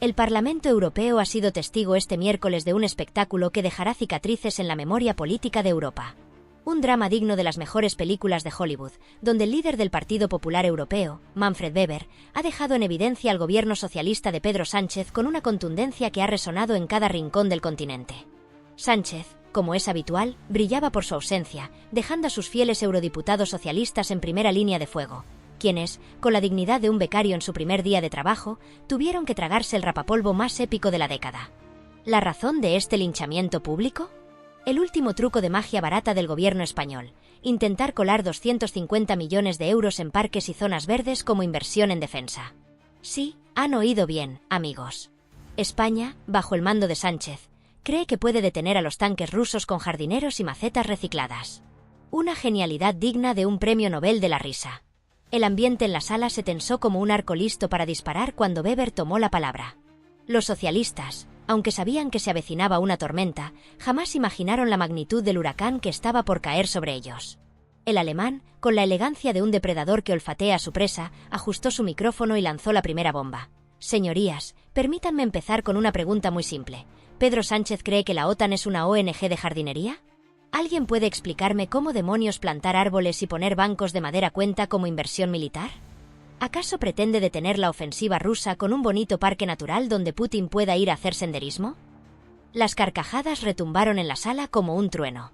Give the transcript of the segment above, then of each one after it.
El Parlamento Europeo ha sido testigo este miércoles de un espectáculo que dejará cicatrices en la memoria política de Europa. Un drama digno de las mejores películas de Hollywood, donde el líder del Partido Popular Europeo, Manfred Weber, ha dejado en evidencia al gobierno socialista de Pedro Sánchez con una contundencia que ha resonado en cada rincón del continente. Sánchez, como es habitual, brillaba por su ausencia, dejando a sus fieles eurodiputados socialistas en primera línea de fuego, quienes, con la dignidad de un becario en su primer día de trabajo, tuvieron que tragarse el rapapolvo más épico de la década. ¿La razón de este linchamiento público? El último truco de magia barata del gobierno español: intentar colar 250 millones de euros en parques y zonas verdes como inversión en defensa. Sí, han oído bien, amigos. España, bajo el mando de Sánchez, cree que puede detener a los tanques rusos con jardineros y macetas recicladas. Una genialidad digna de un premio Nobel de la risa. El ambiente en la sala se tensó como un arco listo para disparar cuando Weber tomó la palabra. Los socialistas, aunque sabían que se avecinaba una tormenta, jamás imaginaron la magnitud del huracán que estaba por caer sobre ellos. El alemán, con la elegancia de un depredador que olfatea a su presa, ajustó su micrófono y lanzó la primera bomba. Señorías, permítanme empezar con una pregunta muy simple. ¿Pedro Sánchez cree que la OTAN es una ONG de jardinería? ¿Alguien puede explicarme cómo demonios plantar árboles y poner bancos de madera cuenta como inversión militar? ¿Acaso pretende detener la ofensiva rusa con un bonito parque natural donde Putin pueda ir a hacer senderismo? Las carcajadas retumbaron en la sala como un trueno.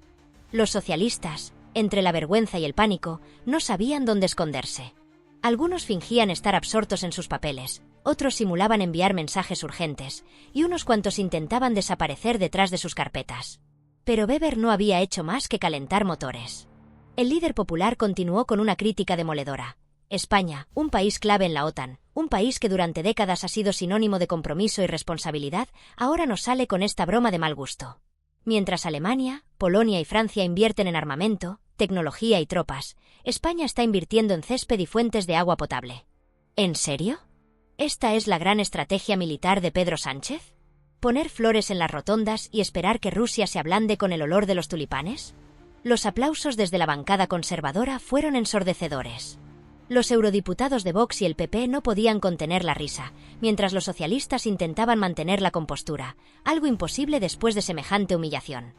Los socialistas, entre la vergüenza y el pánico, no sabían dónde esconderse. Algunos fingían estar absortos en sus papeles, otros simulaban enviar mensajes urgentes, y unos cuantos intentaban desaparecer detrás de sus carpetas. Pero Weber no había hecho más que calentar motores. El líder popular continuó con una crítica demoledora. España, un país clave en la OTAN, un país que durante décadas ha sido sinónimo de compromiso y responsabilidad, ahora nos sale con esta broma de mal gusto. Mientras Alemania, Polonia y Francia invierten en armamento, tecnología y tropas, España está invirtiendo en césped y fuentes de agua potable. ¿En serio? ¿Esta es la gran estrategia militar de Pedro Sánchez? ¿Poner flores en las rotondas y esperar que Rusia se ablande con el olor de los tulipanes? Los aplausos desde la bancada conservadora fueron ensordecedores. Los eurodiputados de Vox y el PP no podían contener la risa, mientras los socialistas intentaban mantener la compostura, algo imposible después de semejante humillación.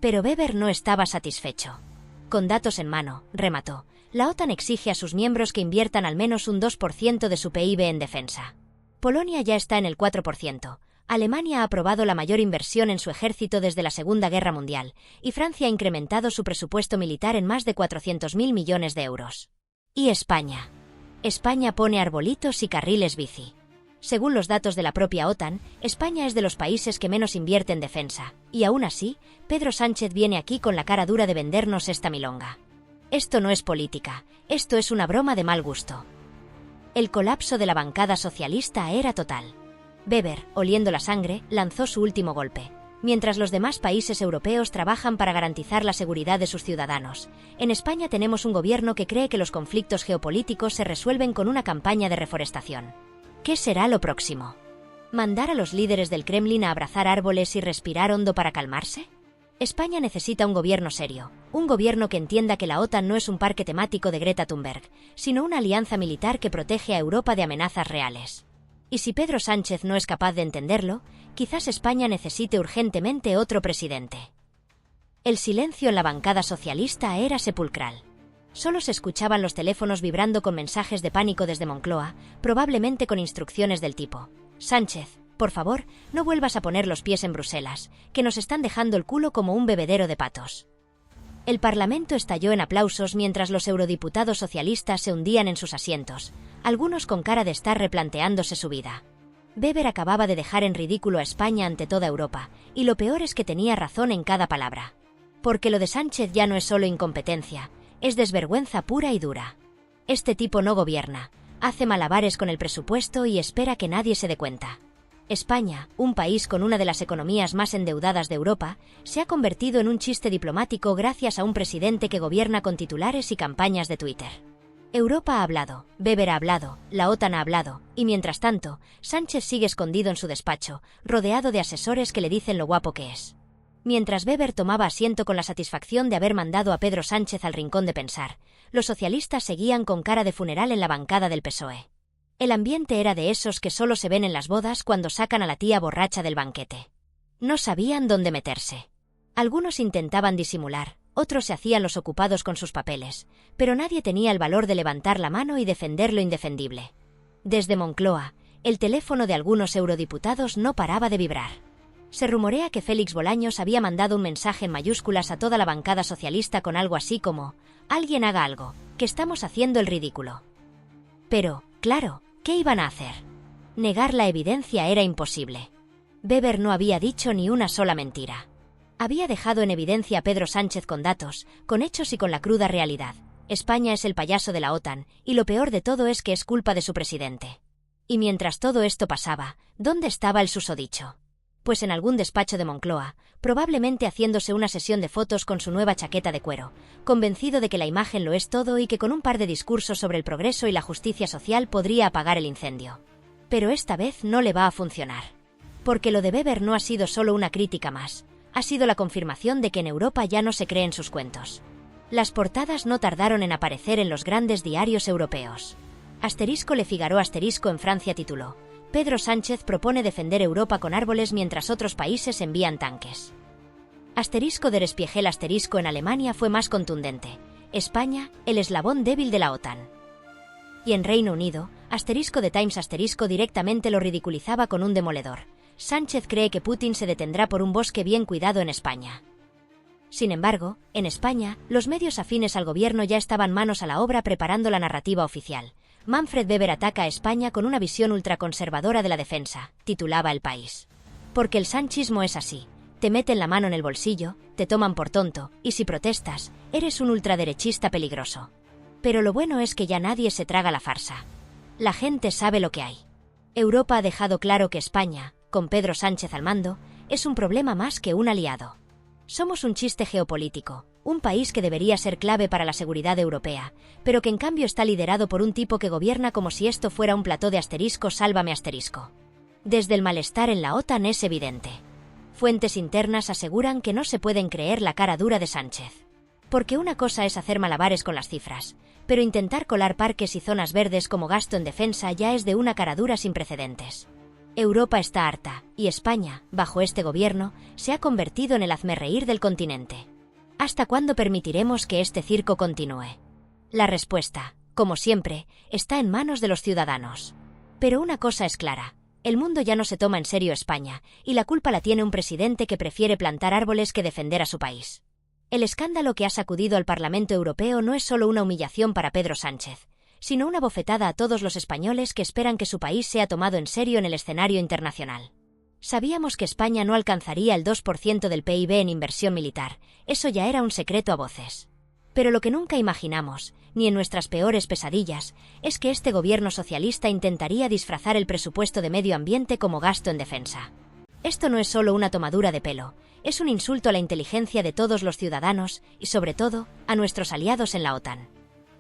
Pero Weber no estaba satisfecho. Con datos en mano, remató, la OTAN exige a sus miembros que inviertan al menos un 2% de su PIB en defensa. Polonia ya está en el 4%, Alemania ha aprobado la mayor inversión en su ejército desde la Segunda Guerra Mundial, y Francia ha incrementado su presupuesto militar en más de 400.000 millones de euros. ¿Y España? España pone arbolitos y carriles bici. Según los datos de la propia OTAN, España es de los países que menos invierte en defensa, y aún así, Pedro Sánchez viene aquí con la cara dura de vendernos esta milonga. Esto no es política, esto es una broma de mal gusto. El colapso de la bancada socialista era total. Weber, oliendo la sangre, lanzó su último golpe. Mientras los demás países europeos trabajan para garantizar la seguridad de sus ciudadanos, en España tenemos un gobierno que cree que los conflictos geopolíticos se resuelven con una campaña de reforestación. ¿Qué será lo próximo? ¿Mandar a los líderes del Kremlin a abrazar árboles y respirar hondo para calmarse? España necesita un gobierno serio, un gobierno que entienda que la OTAN no es un parque temático de Greta Thunberg, sino una alianza militar que protege a Europa de amenazas reales. Y si Pedro Sánchez no es capaz de entenderlo, quizás España necesite urgentemente otro presidente. El silencio en la bancada socialista era sepulcral. Solo se escuchaban los teléfonos vibrando con mensajes de pánico desde Moncloa, probablemente con instrucciones del tipo: Sánchez, por favor, no vuelvas a poner los pies en Bruselas, que nos están dejando el culo como un bebedero de patos. El Parlamento estalló en aplausos mientras los eurodiputados socialistas se hundían en sus asientos, algunos con cara de estar replanteándose su vida. Weber acababa de dejar en ridículo a España ante toda Europa, y lo peor es que tenía razón en cada palabra. Porque lo de Sánchez ya no es solo incompetencia, es desvergüenza pura y dura. Este tipo no gobierna, hace malabares con el presupuesto y espera que nadie se dé cuenta. España, un país con una de las economías más endeudadas de Europa, se ha convertido en un chiste diplomático gracias a un presidente que gobierna con titulares y campañas de Twitter. Europa ha hablado, Weber ha hablado, la OTAN ha hablado, y mientras tanto, Sánchez sigue escondido en su despacho, rodeado de asesores que le dicen lo guapo que es. Mientras Weber tomaba asiento con la satisfacción de haber mandado a Pedro Sánchez al rincón de pensar, los socialistas seguían con cara de funeral en la bancada del PSOE. El ambiente era de esos que solo se ven en las bodas cuando sacan a la tía borracha del banquete. No sabían dónde meterse. Algunos intentaban disimular, otros se hacían los ocupados con sus papeles, pero nadie tenía el valor de levantar la mano y defender lo indefendible. Desde Moncloa, el teléfono de algunos eurodiputados no paraba de vibrar. Se rumorea que Félix Bolaños había mandado un mensaje en mayúsculas a toda la bancada socialista con algo así como: «Alguien haga algo, que estamos haciendo el ridículo». Pero, claro, ¿qué iban a hacer? Negar la evidencia era imposible. Weber no había dicho ni una sola mentira. Había dejado en evidencia a Pedro Sánchez con datos, con hechos y con la cruda realidad. España es el payaso de la OTAN, y lo peor de todo es que es culpa de su presidente. Y mientras todo esto pasaba, ¿dónde estaba el susodicho? Pues en algún despacho de Moncloa, probablemente haciéndose una sesión de fotos con su nueva chaqueta de cuero, convencido de que la imagen lo es todo y que con un par de discursos sobre el progreso y la justicia social podría apagar el incendio. Pero esta vez no le va a funcionar. Porque lo de Weber no ha sido solo una crítica más, ha sido la confirmación de que en Europa ya no se creen sus cuentos. Las portadas no tardaron en aparecer en los grandes diarios europeos. Asterisco Le Figaro asterisco en Francia tituló: Pedro Sánchez propone defender Europa con árboles mientras otros países envían tanques. Asterisco Der Spiegel asterisco en Alemania fue más contundente: España, el eslabón débil de la OTAN. Y en Reino Unido, asterisco The Times asterisco directamente lo ridiculizaba con un demoledor: Sánchez cree que Putin se detendrá por un bosque bien cuidado en España. Sin embargo, en España, los medios afines al gobierno ya estaban manos a la obra preparando la narrativa oficial. Manfred Weber ataca a España con una visión ultraconservadora de la defensa, titulaba El País. Porque el sanchismo es así: te meten la mano en el bolsillo, te toman por tonto, y si protestas, eres un ultraderechista peligroso. Pero lo bueno es que ya nadie se traga la farsa. La gente sabe lo que hay. Europa ha dejado claro que España, con Pedro Sánchez al mando, es un problema más que un aliado. Somos un chiste geopolítico, un país que debería ser clave para la seguridad europea, pero que en cambio está liderado por un tipo que gobierna como si esto fuera un plató de asterisco sálvame asterisco. Desde el malestar en la OTAN es evidente. Fuentes internas aseguran que no se pueden creer la cara dura de Sánchez. Porque una cosa es hacer malabares con las cifras, pero intentar colar parques y zonas verdes como gasto en defensa ya es de una cara dura sin precedentes. Europa está harta, y España, bajo este gobierno, se ha convertido en el hazmerreír del continente. ¿Hasta cuándo permitiremos que este circo continúe? La respuesta, como siempre, está en manos de los ciudadanos. Pero una cosa es clara: el mundo ya no se toma en serio España, y la culpa la tiene un presidente que prefiere plantar árboles que defender a su país. El escándalo que ha sacudido al Parlamento Europeo no es solo una humillación para Pedro Sánchez, sino una bofetada a todos los españoles que esperan que su país sea tomado en serio en el escenario internacional. Sabíamos que España no alcanzaría el 2% del PIB en inversión militar, eso ya era un secreto a voces. Pero lo que nunca imaginamos, ni en nuestras peores pesadillas, es que este gobierno socialista intentaría disfrazar el presupuesto de medio ambiente como gasto en defensa. Esto no es solo una tomadura de pelo, es un insulto a la inteligencia de todos los ciudadanos y, sobre todo, a nuestros aliados en la OTAN.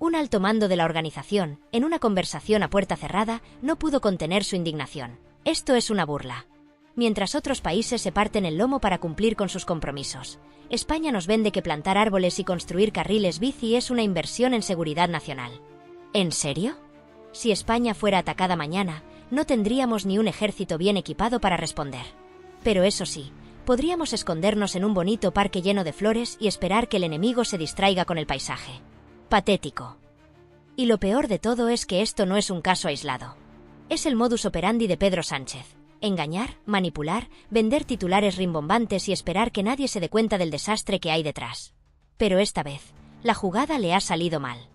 Un alto mando de la organización, en una conversación a puerta cerrada, no pudo contener su indignación. Esto es una burla. Mientras otros países se parten el lomo para cumplir con sus compromisos, España nos vende que plantar árboles y construir carriles bici es una inversión en seguridad nacional. ¿En serio? Si España fuera atacada mañana, no tendríamos ni un ejército bien equipado para responder. Pero eso sí, podríamos escondernos en un bonito parque lleno de flores y esperar que el enemigo se distraiga con el paisaje. Patético. Y lo peor de todo es que esto no es un caso aislado. Es el modus operandi de Pedro Sánchez: engañar, manipular, vender titulares rimbombantes y esperar que nadie se dé cuenta del desastre que hay detrás. Pero esta vez, la jugada le ha salido mal.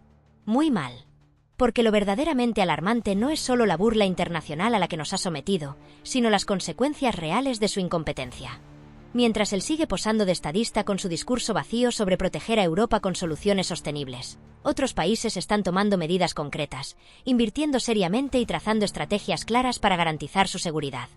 Muy mal. Porque lo verdaderamente alarmante no es solo la burla internacional a la que nos ha sometido, sino las consecuencias reales de su incompetencia. Mientras él sigue posando de estadista con su discurso vacío sobre proteger a Europa con soluciones sostenibles, otros países están tomando medidas concretas, invirtiendo seriamente y trazando estrategias claras para garantizar su seguridad.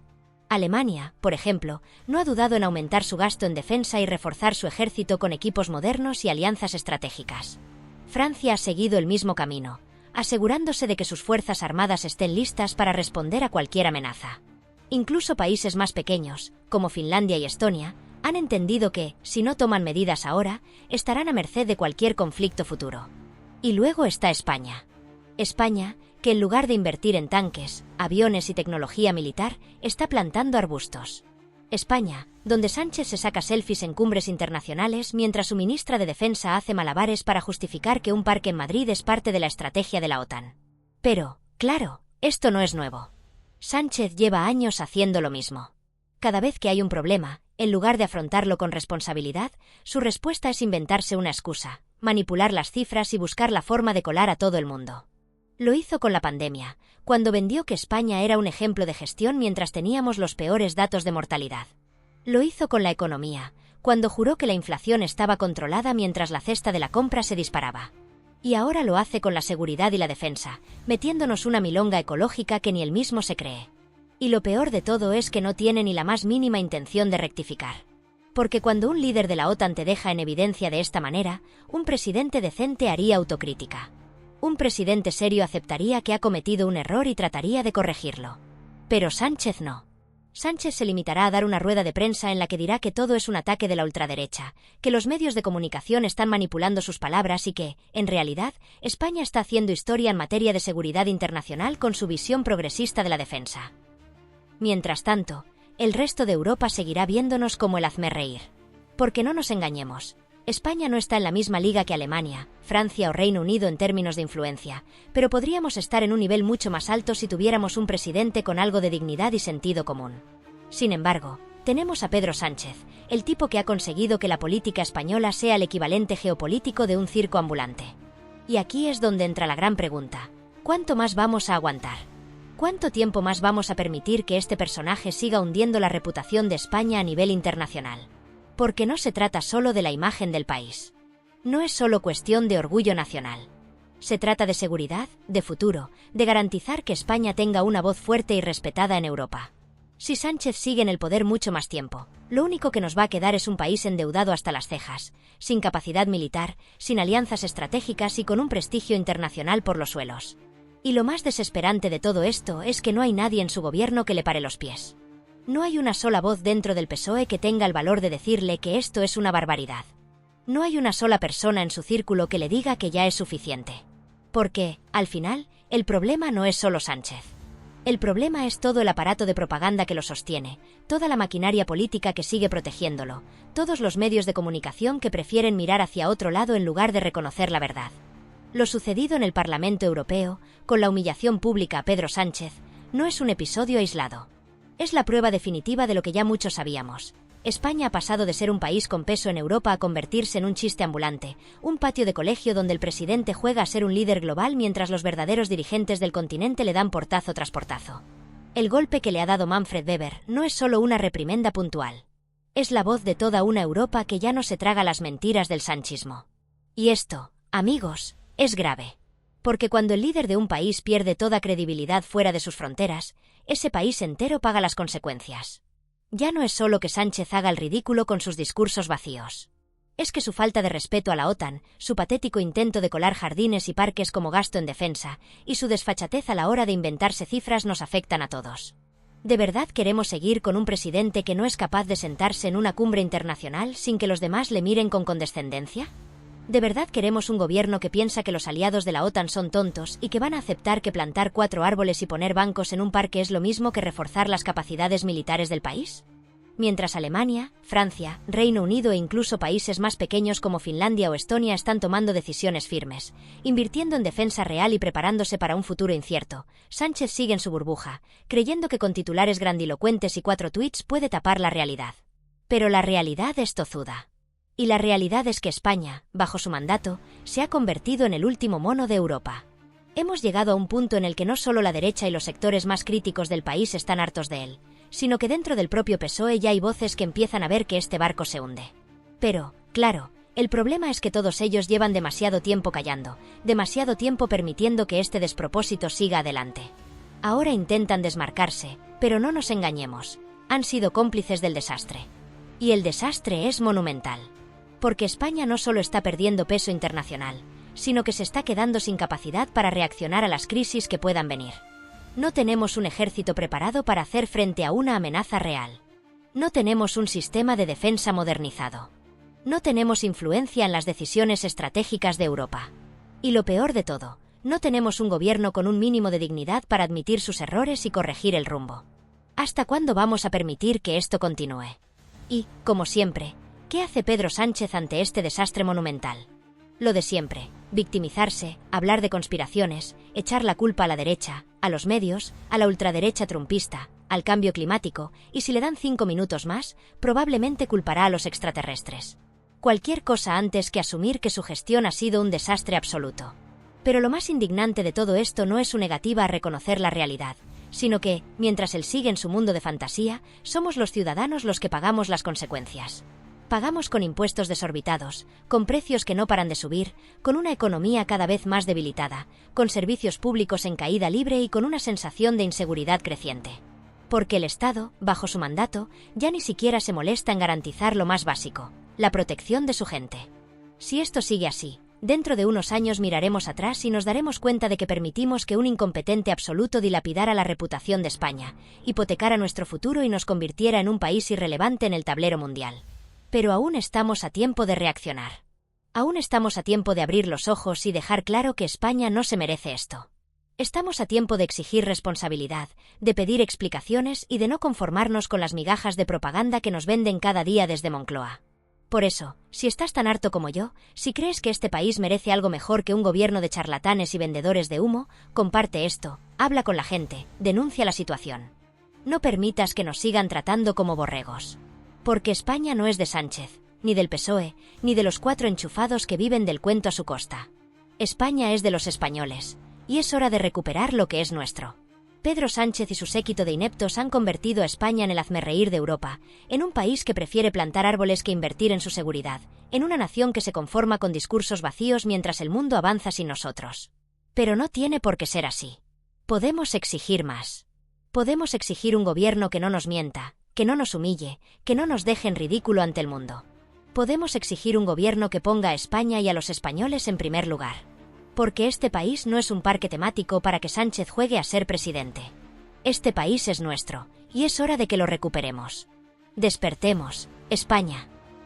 Alemania, por ejemplo, no ha dudado en aumentar su gasto en defensa y reforzar su ejército con equipos modernos y alianzas estratégicas. Francia ha seguido el mismo camino, asegurándose de que sus fuerzas armadas estén listas para responder a cualquier amenaza. Incluso países más pequeños, como Finlandia y Estonia, han entendido que, si no toman medidas ahora, estarán a merced de cualquier conflicto futuro. Y luego está España. España, que en lugar de invertir en tanques, aviones y tecnología militar, está plantando arbustos. España, donde Sánchez se saca selfies en cumbres internacionales mientras su ministra de Defensa hace malabares para justificar que un parque en Madrid es parte de la estrategia de la OTAN. Pero, claro, esto no es nuevo. Sánchez lleva años haciendo lo mismo. Cada vez que hay un problema, en lugar de afrontarlo con responsabilidad, su respuesta es inventarse una excusa, manipular las cifras y buscar la forma de colar a todo el mundo. Lo hizo con la pandemia, cuando vendió que España era un ejemplo de gestión mientras teníamos los peores datos de mortalidad. Lo hizo con la economía, cuando juró que la inflación estaba controlada mientras la cesta de la compra se disparaba. Y ahora lo hace con la seguridad y la defensa, metiéndonos una milonga ecológica que ni él mismo se cree. Y lo peor de todo es que no tiene ni la más mínima intención de rectificar. Porque cuando un líder de la OTAN te deja en evidencia de esta manera, un presidente decente haría autocrítica. Un presidente serio aceptaría que ha cometido un error y trataría de corregirlo. Pero Sánchez no. Sánchez se limitará a dar una rueda de prensa en la que dirá que todo es un ataque de la ultraderecha, que los medios de comunicación están manipulando sus palabras y que, en realidad, España está haciendo historia en materia de seguridad internacional con su visión progresista de la defensa. Mientras tanto, el resto de Europa seguirá viéndonos como el hazmerreír. Porque no nos engañemos. España no está en la misma liga que Alemania, Francia o Reino Unido en términos de influencia, pero podríamos estar en un nivel mucho más alto si tuviéramos un presidente con algo de dignidad y sentido común. Sin embargo, tenemos a Pedro Sánchez, el tipo que ha conseguido que la política española sea el equivalente geopolítico de un circo ambulante. Y aquí es donde entra la gran pregunta: ¿cuánto más vamos a aguantar? ¿Cuánto tiempo más vamos a permitir que este personaje siga hundiendo la reputación de España a nivel internacional? Porque no se trata solo de la imagen del país. No es solo cuestión de orgullo nacional. Se trata de seguridad, de futuro, de garantizar que España tenga una voz fuerte y respetada en Europa. Si Sánchez sigue en el poder mucho más tiempo, lo único que nos va a quedar es un país endeudado hasta las cejas, sin capacidad militar, sin alianzas estratégicas y con un prestigio internacional por los suelos. Y lo más desesperante de todo esto es que no hay nadie en su gobierno que le pare los pies. No hay una sola voz dentro del PSOE que tenga el valor de decirle que esto es una barbaridad. No hay una sola persona en su círculo que le diga que ya es suficiente. Porque, al final, el problema no es solo Sánchez. El problema es todo el aparato de propaganda que lo sostiene, toda la maquinaria política que sigue protegiéndolo, todos los medios de comunicación que prefieren mirar hacia otro lado en lugar de reconocer la verdad. Lo sucedido en el Parlamento Europeo, con la humillación pública a Pedro Sánchez, no es un episodio aislado. Es la prueba definitiva de lo que ya muchos sabíamos. España ha pasado de ser un país con peso en Europa a convertirse en un chiste ambulante, un patio de colegio donde el presidente juega a ser un líder global mientras los verdaderos dirigentes del continente le dan portazo tras portazo. El golpe que le ha dado Manfred Weber no es solo una reprimenda puntual. Es la voz de toda una Europa que ya no se traga las mentiras del sanchismo. Y esto, amigos, es grave. Porque cuando el líder de un país pierde toda credibilidad fuera de sus fronteras, ese país entero paga las consecuencias. Ya no es solo que Sánchez haga el ridículo con sus discursos vacíos. Es que su falta de respeto a la OTAN, su patético intento de colar jardines y parques como gasto en defensa, y su desfachatez a la hora de inventarse cifras nos afectan a todos. ¿De verdad queremos seguir con un presidente que no es capaz de sentarse en una cumbre internacional sin que los demás le miren con condescendencia? ¿De verdad queremos un gobierno que piensa que los aliados de la OTAN son tontos y que van a aceptar que plantar 4 árboles y poner bancos en un parque es lo mismo que reforzar las capacidades militares del país? Mientras Alemania, Francia, Reino Unido e incluso países más pequeños como Finlandia o Estonia están tomando decisiones firmes, invirtiendo en defensa real y preparándose para un futuro incierto, Sánchez sigue en su burbuja, creyendo que con titulares grandilocuentes y 4 tuits puede tapar la realidad. Pero la realidad es tozuda. Y la realidad es que España, bajo su mandato, se ha convertido en el último mono de Europa. Hemos llegado a un punto en el que no solo la derecha y los sectores más críticos del país están hartos de él, sino que dentro del propio PSOE ya hay voces que empiezan a ver que este barco se hunde. Pero, claro, el problema es que todos ellos llevan demasiado tiempo callando, demasiado tiempo permitiendo que este despropósito siga adelante. Ahora intentan desmarcarse, pero no nos engañemos, han sido cómplices del desastre. Y el desastre es monumental. Porque España no solo está perdiendo peso internacional, sino que se está quedando sin capacidad para reaccionar a las crisis que puedan venir. No tenemos un ejército preparado para hacer frente a una amenaza real. No tenemos un sistema de defensa modernizado. No tenemos influencia en las decisiones estratégicas de Europa. Y lo peor de todo, No tenemos un gobierno con un mínimo de dignidad para admitir sus errores y corregir el rumbo. ¿Hasta cuándo vamos a permitir que esto continúe? Y, como siempre, ¿qué hace Pedro Sánchez ante este desastre monumental? Lo de siempre: victimizarse, hablar de conspiraciones, echar la culpa a la derecha, a los medios, a la ultraderecha trumpista, al cambio climático, y si le dan 5 minutos más, probablemente culpará a los extraterrestres. Cualquier cosa antes que asumir que su gestión ha sido un desastre absoluto. Pero lo más indignante de todo esto no es su negativa a reconocer la realidad, sino que, mientras él sigue en su mundo de fantasía, somos los ciudadanos los que pagamos las consecuencias. Pagamos con impuestos desorbitados, con precios que no paran de subir, con una economía cada vez más debilitada, con servicios públicos en caída libre y con una sensación de inseguridad creciente. Porque el Estado, bajo su mandato, ya ni siquiera se molesta en garantizar lo más básico: la protección de su gente. Si esto sigue así, dentro de unos años miraremos atrás y nos daremos cuenta de que permitimos que un incompetente absoluto dilapidara la reputación de España, hipotecara nuestro futuro y nos convirtiera en un país irrelevante en el tablero mundial. Pero aún estamos a tiempo de reaccionar. Aún estamos a tiempo de abrir los ojos y dejar claro que España no se merece esto. Estamos a tiempo de exigir responsabilidad, de pedir explicaciones y de no conformarnos con las migajas de propaganda que nos venden cada día desde Moncloa. Por eso, si estás tan harto como yo, si crees que este país merece algo mejor que un gobierno de charlatanes y vendedores de humo, comparte esto, habla con la gente, denuncia la situación. No permitas que nos sigan tratando como borregos. Porque España no es de Sánchez, ni del PSOE, ni de los 4 enchufados que viven del cuento a su costa. España es de los españoles, y es hora de recuperar lo que es nuestro. Pedro Sánchez y su séquito de ineptos han convertido a España en el hazmerreír de Europa, en un país que prefiere plantar árboles que invertir en su seguridad, en una nación que se conforma con discursos vacíos mientras el mundo avanza sin nosotros. Pero no tiene por qué ser así. Podemos exigir más. Podemos exigir un gobierno que no nos mienta, que no nos humille, que no nos deje en ridículo ante el mundo. Podemos exigir un gobierno que ponga a España y a los españoles en primer lugar. Porque este país no es un parque temático para que Sánchez juegue a ser presidente. Este país es nuestro, y es hora de que lo recuperemos. Despertemos, España.